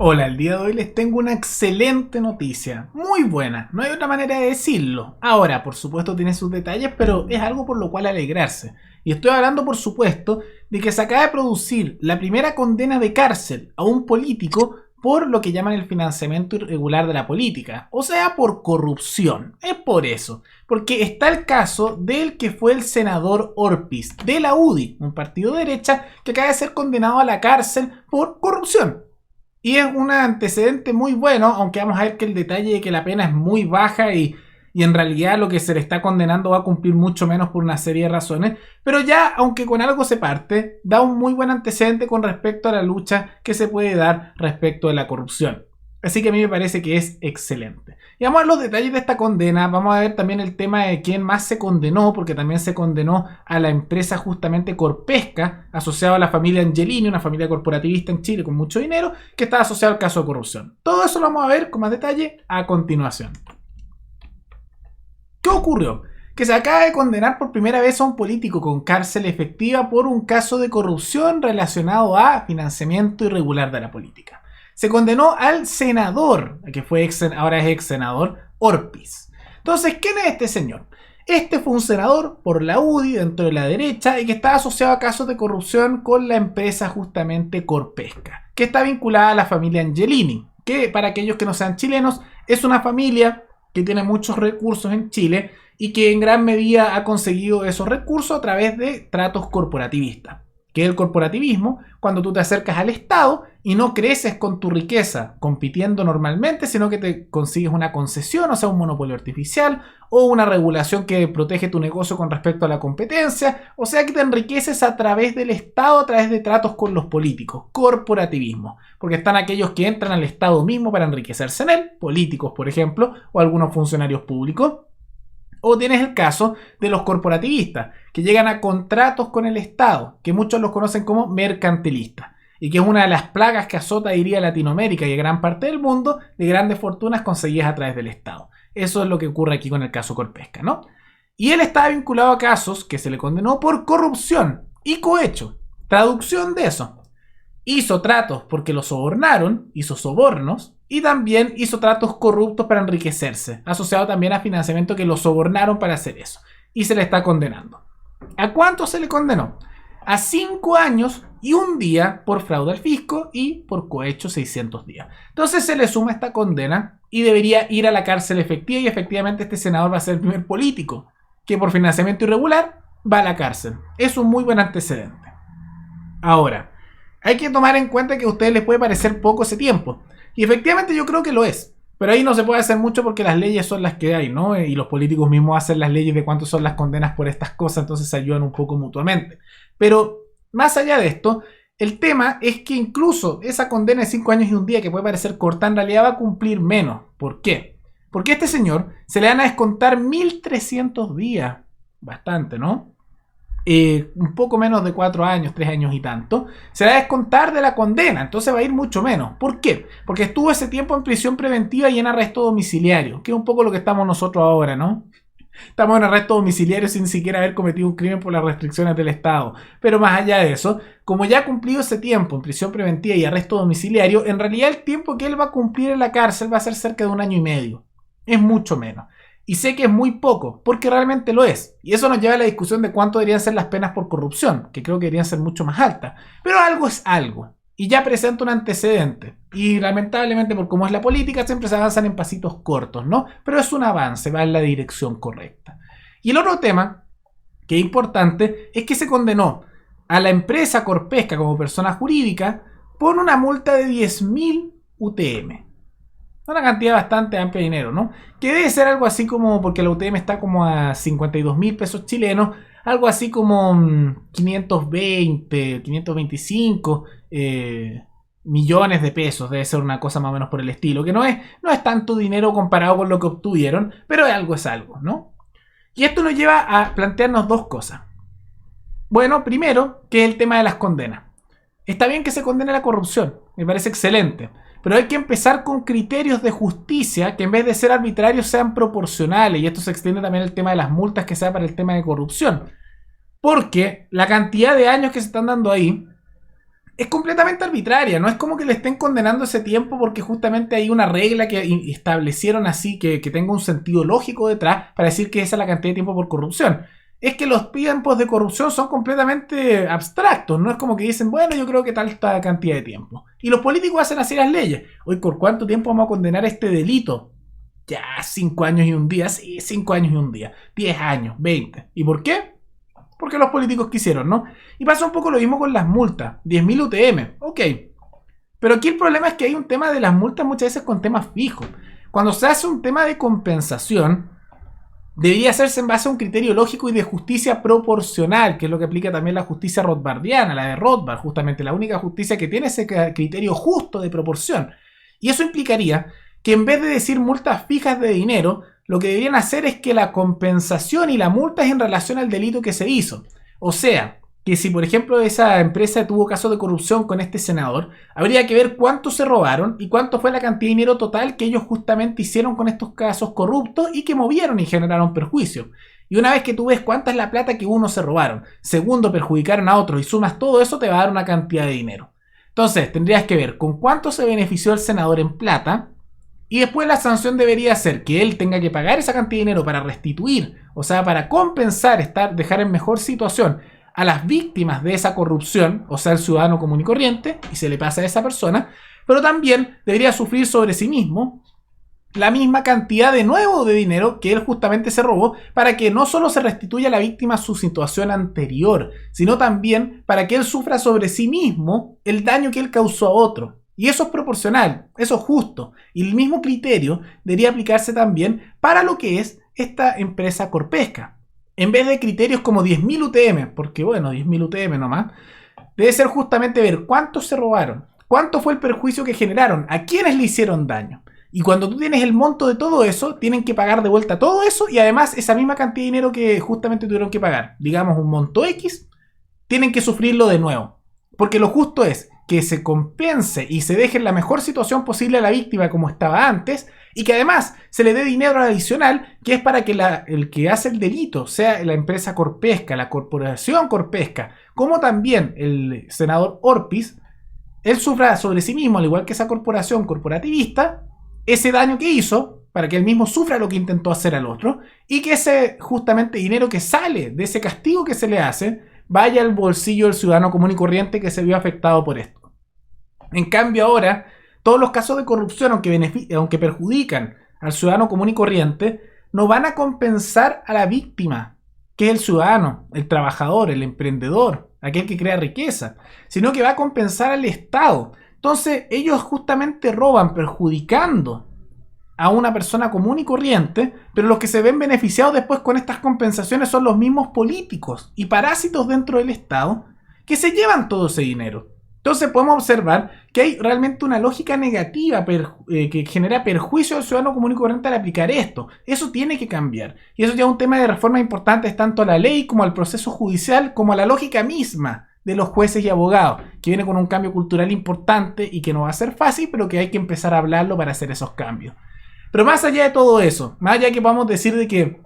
Hola, el día de hoy les tengo una excelente noticia, muy buena, no hay otra manera de decirlo. Ahora, por supuesto tiene sus detalles, pero es algo por lo cual alegrarse. Y estoy hablando, por supuesto, de que se acaba de producir la primera condena de cárcel a un político por lo que llaman el financiamiento irregular de la política, o sea, por corrupción. Es por eso, porque está el caso del que fue el senador Orpiz, de la UDI, un partido de derecha que acaba de ser condenado a la cárcel por corrupción. Y es un antecedente muy bueno, aunque vamos a ver que el detalle de que la pena es muy baja y en realidad lo que se le está condenando va a cumplir mucho menos por una serie de razones. Pero ya, aunque con algo se parte, da un muy buen antecedente con respecto a la lucha que se puede dar respecto de la corrupción. Así que a mí me parece que es excelente. Y vamos a ver los detalles de esta condena. Vamos a ver también el tema de quién más se condenó, porque también se condenó a la empresa justamente Corpesca, asociada a la familia Angelini, una familia corporativista en Chile con mucho dinero, que está asociada al caso de corrupción. Todo eso lo vamos a ver con más detalle a continuación. ¿Qué ocurrió? Que se acaba de condenar por primera vez a un político con cárcel efectiva por un caso de corrupción relacionado a financiamiento irregular de la política. Se condenó al senador, que fue ahora es ex senador, Orpiz. Entonces, ¿quién es este señor? Este fue un senador por la UDI dentro de la derecha y que está asociado a casos de corrupción con la empresa justamente Corpesca, que está vinculada a la familia Angelini, que para aquellos que no sean chilenos es una familia que tiene muchos recursos en Chile y que en gran medida ha conseguido esos recursos a través de tratos corporativistas. Que es el corporativismo, cuando tú te acercas al Estado y no creces con tu riqueza compitiendo normalmente, sino que te consigues una concesión, o sea, un monopolio artificial, o una regulación que protege tu negocio con respecto a la competencia, o sea, que te enriqueces a través del Estado, a través de tratos con los políticos, corporativismo, porque están aquellos que entran al Estado mismo para enriquecerse en él, políticos, por ejemplo, o algunos funcionarios públicos. O tienes el caso de los corporativistas, que llegan a contratos con el Estado, que muchos los conocen como mercantilistas, y que es una de las plagas que azota, diría, Latinoamérica y gran parte del mundo, de grandes fortunas conseguidas a través del Estado. Eso es lo que ocurre aquí con el caso Corpesca, ¿no? Y él estaba vinculado a casos que se le condenó por corrupción y cohecho. Traducción de eso: hizo tratos porque lo sobornaron, hizo sobornos, y también hizo tratos corruptos para enriquecerse, asociado también a financiamiento que lo sobornaron para hacer eso. Y se le está condenando. ¿A cuánto se le condenó? A 5 años y 1 día por fraude al fisco y por cohecho 600 días. Entonces se le suma esta condena y debería ir a la cárcel efectiva, y efectivamente este senador va a ser el primer político que por financiamiento irregular va a la cárcel. Es un muy buen antecedente. Ahora, hay que tomar en cuenta que a ustedes les puede parecer poco ese tiempo. Y efectivamente yo creo que lo es. Pero ahí no se puede hacer mucho porque las leyes son las que hay, ¿no? Y los políticos mismos hacen las leyes de cuánto son las condenas por estas cosas, entonces se ayudan un poco mutuamente. Pero más allá de esto, el tema es que incluso esa condena de 5 años y 1 día, que puede parecer corta, en realidad va a cumplir menos. ¿Por qué? Porque a este señor se le van a descontar 1300 días. Bastante, ¿no? Un poco menos de 4 años, 3 años y tanto, se va a descontar de la condena, entonces va a ir mucho menos. ¿Por qué? Porque estuvo ese tiempo en prisión preventiva y en arresto domiciliario, que es un poco lo que estamos nosotros ahora, ¿no? Estamos en arresto domiciliario sin siquiera haber cometido un crimen por las restricciones del Estado. Pero más allá de eso, como ya ha cumplido ese tiempo en prisión preventiva y arresto domiciliario, en realidad el tiempo que él va a cumplir en la cárcel va a ser cerca de 1 año y medio. Es mucho menos. Y sé que es muy poco, porque realmente lo es. Y eso nos lleva a la discusión de cuánto deberían ser las penas por corrupción, que creo que deberían ser mucho más altas. Pero algo es algo. Y ya presenta un antecedente. Y lamentablemente, por cómo es la política, siempre se avanzan en pasitos cortos, ¿no? Pero es un avance, va en la dirección correcta. Y el otro tema, que es importante, es que se condenó a la empresa Corpesca como persona jurídica por una multa de 10.000 UTM. Una cantidad bastante amplia de dinero, ¿no? Que debe ser algo así como, porque la UTM está como a 52.000 pesos chilenos, algo así como 520, 525 millones de pesos. Debe ser una cosa más o menos por el estilo, que no es tanto dinero comparado con lo que obtuvieron, pero algo es algo, ¿no? Y esto nos lleva a plantearnos dos cosas. Bueno, primero, que es el tema de las condenas. Está bien que se condene la corrupción, me parece excelente. Pero hay que empezar con criterios de justicia que en vez de ser arbitrarios sean proporcionales. Y esto se extiende también al tema de las multas que sea para el tema de corrupción. Porque la cantidad de años que se están dando ahí es completamente arbitraria, no es como que le estén condenando ese tiempo porque justamente hay una regla que establecieron así que tenga un sentido lógico detrás para decir que esa es la cantidad de tiempo por corrupción. Es que los tiempos de corrupción son completamente abstractos, no es como que dicen, bueno, yo creo que tal cantidad de tiempo. Y los políticos hacen así las leyes. Hoy, ¿por cuánto tiempo vamos a condenar este delito? Ya, 5 años y un día, sí, 5 años y un día, 10 años, 20. ¿Y por qué? Porque los políticos quisieron, ¿no? Y pasa un poco lo mismo con las multas. 10.000 UTM, ok. Pero aquí el problema es que hay un tema de las multas muchas veces con temas fijos. Cuando se hace un tema de compensación, debería hacerse en base a un criterio lógico y de justicia proporcional, que es lo que aplica también la justicia rothbardiana, la de Rothbard, justamente la única justicia que tiene ese criterio justo de proporción. Y eso implicaría que en vez de decir multas fijas de dinero, lo que deberían hacer es que la compensación y la multa es en relación al delito que se hizo. O sea, que si por ejemplo esa empresa tuvo caso de corrupción con este senador, habría que ver cuánto se robaron y cuánto fue la cantidad de dinero total que ellos justamente hicieron con estos casos corruptos y que movieron y generaron perjuicio. Y una vez que tú ves cuánta es la plata que uno se robaron, segundo perjudicaron a otros y sumas todo eso, te va a dar una cantidad de dinero. Entonces tendrías que ver con cuánto se benefició el senador en plata. Y después la sanción debería ser que él tenga que pagar esa cantidad de dinero para restituir, o sea, para compensar, dejar en mejor situación a las víctimas de esa corrupción, o sea, el ciudadano común y corriente, y se le pasa a esa persona, pero también debería sufrir sobre sí mismo la misma cantidad de nuevo de dinero que él justamente se robó para que no solo se restituya a la víctima su situación anterior, sino también para que él sufra sobre sí mismo el daño que él causó a otro. Y eso es proporcional, eso es justo. Y el mismo criterio debería aplicarse también para lo que es esta empresa Corpesca. En vez de criterios como 10.000 UTM, porque bueno, 10.000 UTM nomás, debe ser justamente ver cuántos se robaron, cuánto fue el perjuicio que generaron, a quiénes le hicieron daño. Y cuando tú tienes el monto de todo eso, tienen que pagar de vuelta todo eso y además esa misma cantidad de dinero que justamente tuvieron que pagar, digamos un monto X, tienen que sufrirlo de nuevo. Porque lo justo es que se compense y se deje en la mejor situación posible a la víctima como estaba antes y que además se le dé dinero adicional que es para que el que hace el delito, sea la empresa Corpesca, la corporación Corpesca, como también el senador Orpiz, él sufra sobre sí mismo, al igual que esa corporación corporativista, ese daño que hizo para que él mismo sufra lo que intentó hacer al otro y que ese justamente dinero que sale de ese castigo que se le hace vaya al bolsillo del ciudadano común y corriente que se vio afectado por esto. En cambio ahora, todos los casos de corrupción, aunque perjudican al ciudadano común y corriente, no van a compensar a la víctima, que es el ciudadano, el trabajador, el emprendedor, aquel que crea riqueza, sino que va a compensar al Estado. Entonces ellos justamente roban perjudicando a una persona común y corriente, pero los que se ven beneficiados después con estas compensaciones son los mismos políticos y parásitos dentro del Estado que se llevan todo ese dinero. Entonces podemos observar que hay realmente una lógica negativa que genera perjuicio al ciudadano común y corriente al aplicar esto. Eso tiene que cambiar. Y eso ya es un tema de reforma importante tanto a la ley como al proceso judicial, como a la lógica misma de los jueces y abogados, que viene con un cambio cultural importante y que no va a ser fácil, pero que hay que empezar a hablarlo para hacer esos cambios. Pero más allá de todo eso, más allá de que podamos decir de que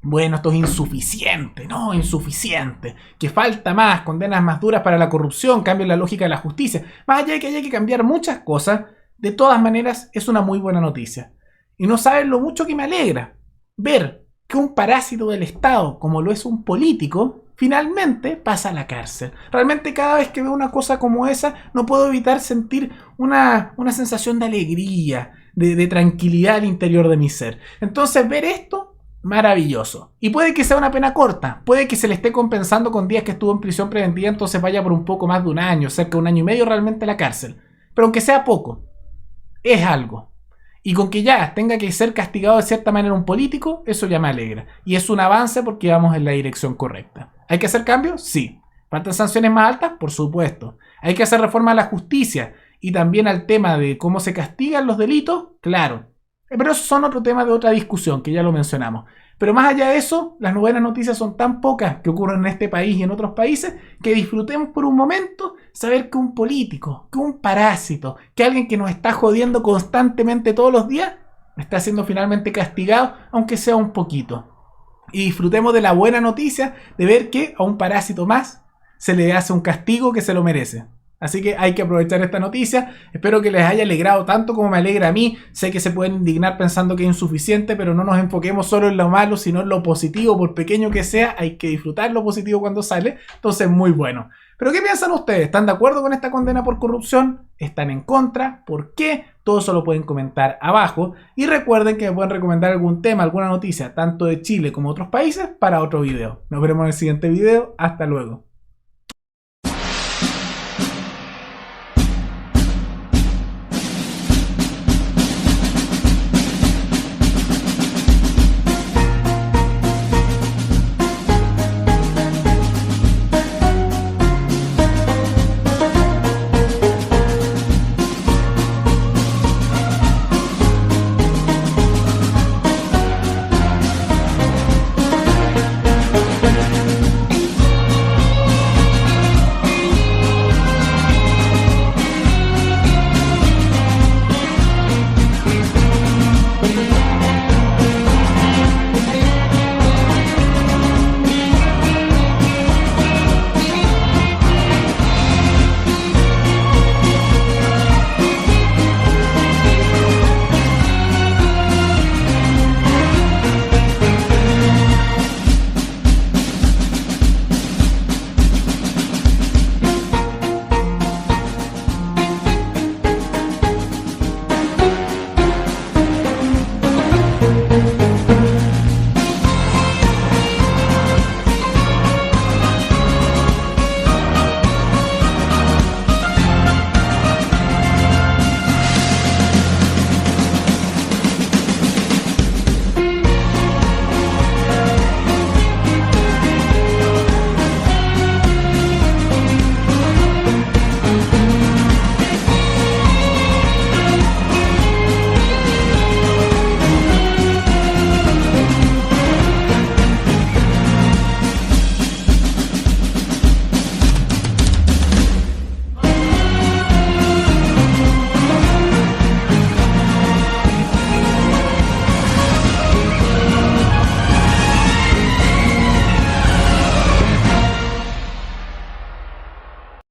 bueno, esto es insuficiente, no, insuficiente, que falta más, condenas más duras para la corrupción, cambio la lógica de la justicia, más allá de que haya que cambiar muchas cosas, de todas maneras es una muy buena noticia. Y no saben lo mucho que me alegra ver que un parásito del Estado, como lo es un político, finalmente pasa a la cárcel. Realmente cada vez que veo una cosa como esa, no puedo evitar sentir una sensación de alegría, de tranquilidad al interior de mi ser. Entonces ver esto, maravilloso. Y puede que sea una pena corta, puede que se le esté compensando con días que estuvo en prisión preventiva, entonces vaya por un poco más de un año, cerca de un año y medio realmente a la cárcel. Pero aunque sea poco, es algo. Y con que ya tenga que ser castigado de cierta manera un político, eso ya me alegra. Y es un avance porque vamos en la dirección correcta. ¿Hay que hacer cambios? Sí. ¿Faltan sanciones más altas? Por supuesto. ¿Hay que hacer reforma a la justicia y también al tema de cómo se castigan los delitos? Claro. Pero esos son otro tema de otra discusión, que ya lo mencionamos. Pero más allá de eso, las buenas noticias son tan pocas que ocurren en este país y en otros países que disfrutemos por un momento saber que un político, que un parásito, que alguien que nos está jodiendo constantemente todos los días, está siendo finalmente castigado, aunque sea un poquito. Y disfrutemos de la buena noticia de ver que a un parásito más se le hace un castigo que se lo merece. Así que hay que aprovechar esta noticia. Espero que les haya alegrado tanto como me alegra a mí. Sé que se pueden indignar pensando que es insuficiente, pero no nos enfoquemos solo en lo malo, sino en lo positivo. Por pequeño que sea, hay que disfrutar lo positivo cuando sale. Entonces, muy bueno. ¿Pero qué piensan ustedes? ¿Están de acuerdo con esta condena por corrupción? ¿Están en contra? ¿Por qué? Todo eso lo pueden comentar abajo. Y recuerden que me pueden recomendar algún tema, alguna noticia, tanto de Chile como de otros países, para otro video. Nos veremos en el siguiente video. Hasta luego.